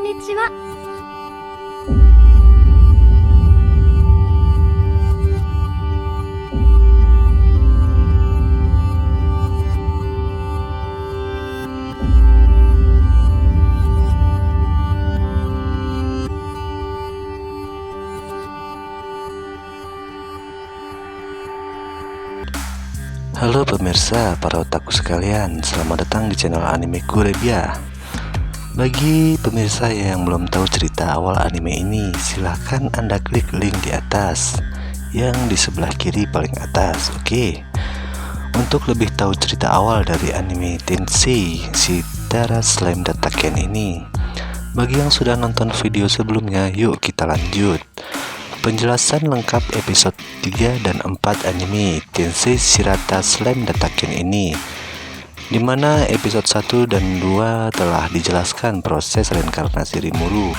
にちは。Halo pemirsa, para otaku sekalian, selamat datang di channel Animeku Rebia. Bagi pemirsa yang belum tahu cerita awal anime ini, silahkan Anda klik link di atas, yang di sebelah kiri paling atas, oke? Untuk lebih tahu cerita awal dari anime Tensei Shitara Slam Dataken ini, bagi yang sudah nonton video sebelumnya, yuk kita lanjut. Penjelasan lengkap episode 3 dan 4 anime Tensei Shitara Slam Dataken ini, dimana episode 1 dan 2 telah dijelaskan proses reinkarnasi Rimuru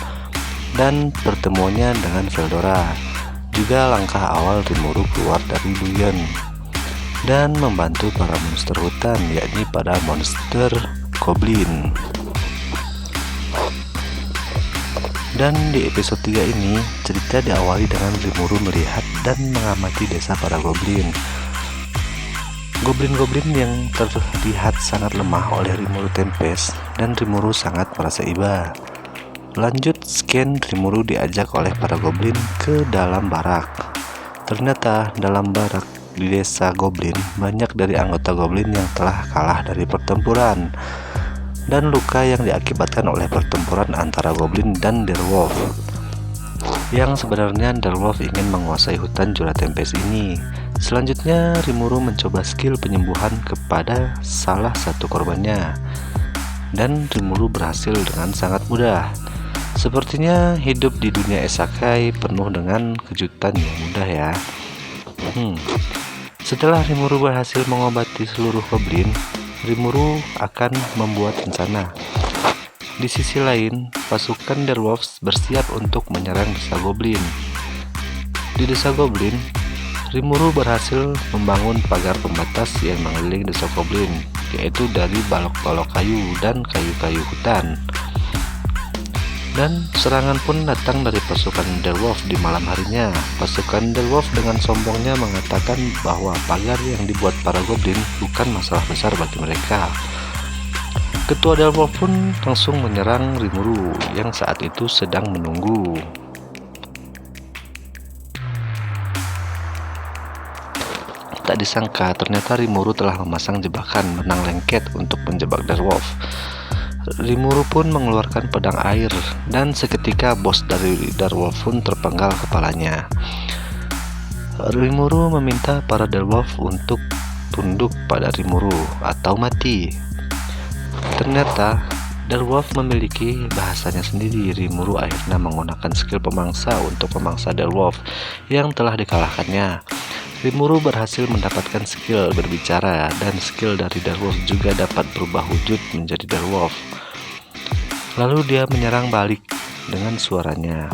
dan pertemuannya dengan Veldora, juga langkah awal Rimuru keluar dari Luyon dan membantu para monster hutan, yakni pada monster Goblin. Dan di episode 3 ini, cerita diawali dengan Rimuru melihat dan mengamati desa para goblin. Goblin-goblin yang terlihat sangat lemah oleh Rimuru Tempest, dan Rimuru sangat merasa iba. Lanjut scan, Rimuru diajak oleh para goblin ke dalam barak. Ternyata dalam barak di desa goblin, banyak dari anggota goblin yang telah kalah dari pertempuran dan luka yang diakibatkan oleh pertempuran antara goblin dan Direwolf. Yang sebenarnya Direwolf ingin menguasai hutan Jura Tempest ini. Selanjutnya Rimuru mencoba skill penyembuhan kepada salah satu korbannya, dan Rimuru berhasil dengan sangat mudah. Sepertinya hidup di dunia isekai penuh dengan kejutan yang mudah ya. Setelah Rimuru berhasil mengobati seluruh goblin, Rimuru akan membuat rencana. Di sisi lain, pasukan Direwolves bersiap untuk menyerang desa goblin. Di desa goblin, Rimuru berhasil membangun pagar pembatas yang mengelilingi desa goblin, yaitu dari balok-balok kayu dan kayu-kayu hutan. Dan serangan pun datang dari pasukan Direwolf di malam harinya. Pasukan Direwolf dengan sombongnya mengatakan bahwa pagar yang dibuat para goblin bukan masalah besar bagi mereka. Ketua Direwolf pun langsung menyerang Rimuru yang saat itu sedang menunggu. Tak disangka ternyata Rimuru telah memasang jebakan benang lengket untuk menjebak Direwolf. Rimuru pun mengeluarkan pedang air, dan seketika bos dari Direwolf pun terpenggal kepalanya. Rimuru meminta para Direwolf untuk tunduk pada Rimuru atau mati. Ternyata Direwolf memiliki bahasanya sendiri. Rimuru akhirnya menggunakan skill pemangsa untuk memangsa Direwolf yang telah dikalahkannya. Rimuru berhasil mendapatkan skill berbicara, dan skill dari Direwolf juga dapat berubah wujud menjadi Direwolf. Lalu dia menyerang balik dengan suaranya.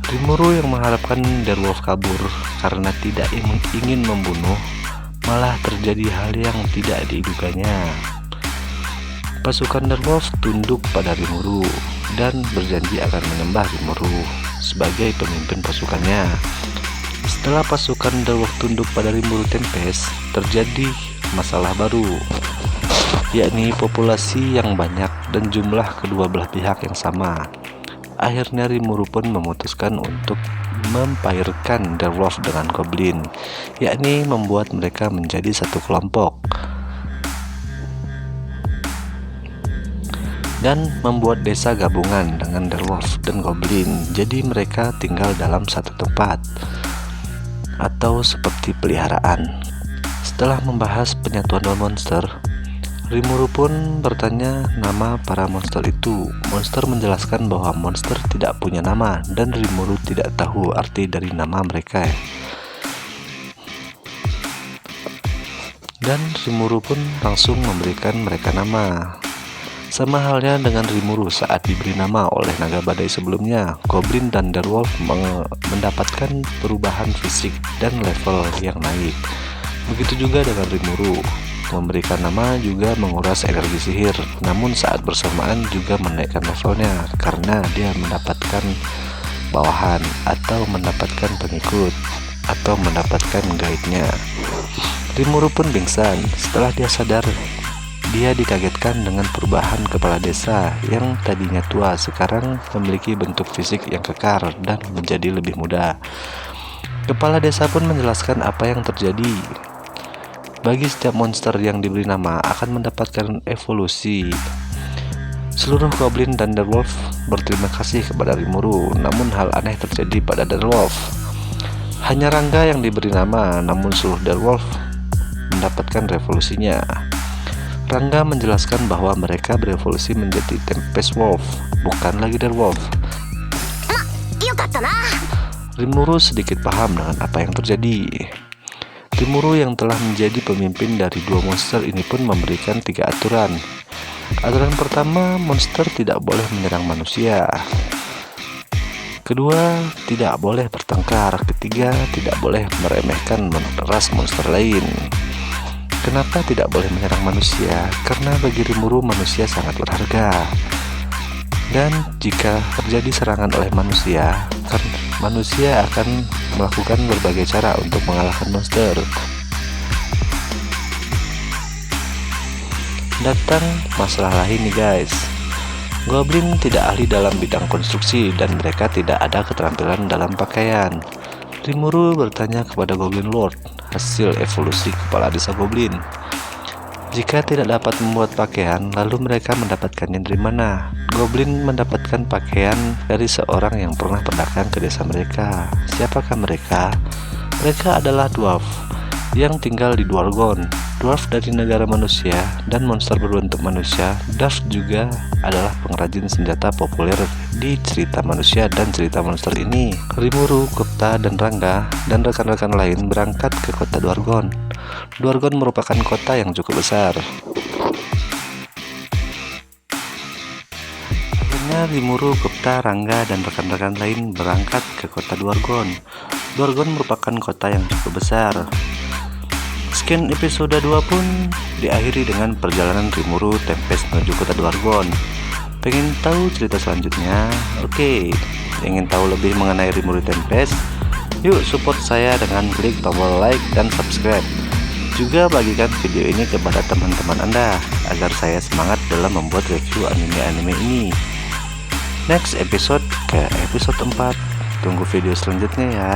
Rimuru yang mengharapkan Direwolf kabur karena tidak ingin membunuh, malah terjadi hal yang tidak diduganya. Pasukan Direwolf tunduk pada Rimuru dan berjanji akan menyembah Rimuru sebagai pemimpin pasukannya. Setelah pasukan Direwolf tunduk pada Rimuru Tempest, terjadi masalah baru, yakni populasi yang banyak dan jumlah kedua belah pihak yang sama. Akhirnya Rimuru pun memutuskan untuk mempairkan Direwolf dengan Goblin, yakni membuat mereka menjadi satu kelompok dan membuat desa gabungan dengan Direwolf dan Goblin. Jadi mereka tinggal dalam satu tempat atau seperti peliharaan. Setelah membahas penyatuan dua monster, Rimuru pun bertanya nama para monster itu. Monster menjelaskan bahwa monster tidak punya nama, dan Rimuru tidak tahu arti dari nama mereka. Dan Rimuru pun langsung memberikan mereka nama. Sama halnya dengan Rimuru saat diberi nama oleh naga badai sebelumnya, Goblin dan Direwolf mendapatkan perubahan fisik dan level yang naik. Begitu juga dengan Rimuru. memberikan nama juga menguras energi sihir, namun saat bersamaan juga menaikkan levelnya karena dia mendapatkan bawahan atau mendapatkan pengikut atau mendapatkan guide-nya. Rimuru pun pingsan setelah dia sadar. Dia dikagetkan dengan perubahan kepala desa yang tadinya tua sekarang memiliki bentuk fisik yang kekar dan menjadi lebih muda. Kepala desa pun menjelaskan apa yang terjadi. Bagi setiap monster yang diberi nama akan mendapatkan evolusi. Seluruh goblin dan direwolf berterima kasih kepada Rimuru, namun hal aneh terjadi pada direwolf. Hanya Rangga yang diberi nama, namun seluruh direwolf mendapatkan revolusinya. Rangga menjelaskan bahwa mereka berevolusi menjadi Tempest Wolf, bukan lagi direwolf. Rimuru sedikit paham dengan apa yang terjadi. Rimuru yang telah menjadi pemimpin dari dua monster ini pun memberikan 3 aturan. Aturan pertama, monster tidak boleh menyerang manusia. Kedua, tidak boleh bertengkar. Ketiga, tidak boleh meremehkan ras monster lain. Kenapa tidak boleh menyerang manusia? Karena bagi Rimuru manusia sangat berharga. Dan jika terjadi serangan oleh manusia, manusia akan melakukan berbagai cara untuk mengalahkan monster. Datang masalah lain nih guys. Goblin tidak ahli dalam bidang konstruksi dan mereka tidak ada keterampilan dalam pakaian. Rimuru bertanya kepada Goblin Lord hasil evolusi kepala desa Goblin. Jika tidak dapat membuat pakaian, lalu mereka mendapatkannya dari mana? Goblin mendapatkan pakaian dari seorang yang pernah berdagang ke desa mereka. Siapakah mereka? Mereka adalah dwarf yang tinggal di Dwargon. Dwarf dari negara manusia dan monster berbentuk manusia. Dwarf juga adalah pengrajin senjata populer di cerita manusia dan cerita monster ini. Rimuru, Gupta, dan Rangga dan rekan-rekan lain berangkat ke kota Dwargon. Dwargon merupakan kota yang cukup besar. Akhirnya Rimuru, Gupta, Rangga, dan rekan-rekan lain berangkat ke kota Dwargon. Dwargon merupakan kota yang cukup besar. Sekian episode 2 pun diakhiri dengan perjalanan Rimuru Tempest menuju kota Dwargon. Pengen tahu cerita selanjutnya? Oke, ingin tahu lebih mengenai Rimuru Tempest? Yuk support saya dengan klik tombol like dan subscribe. Juga bagikan video ini kepada teman-teman Anda agar saya semangat dalam membuat review anime-anime ini. Next episode ke episode 4. Tunggu video selanjutnya ya.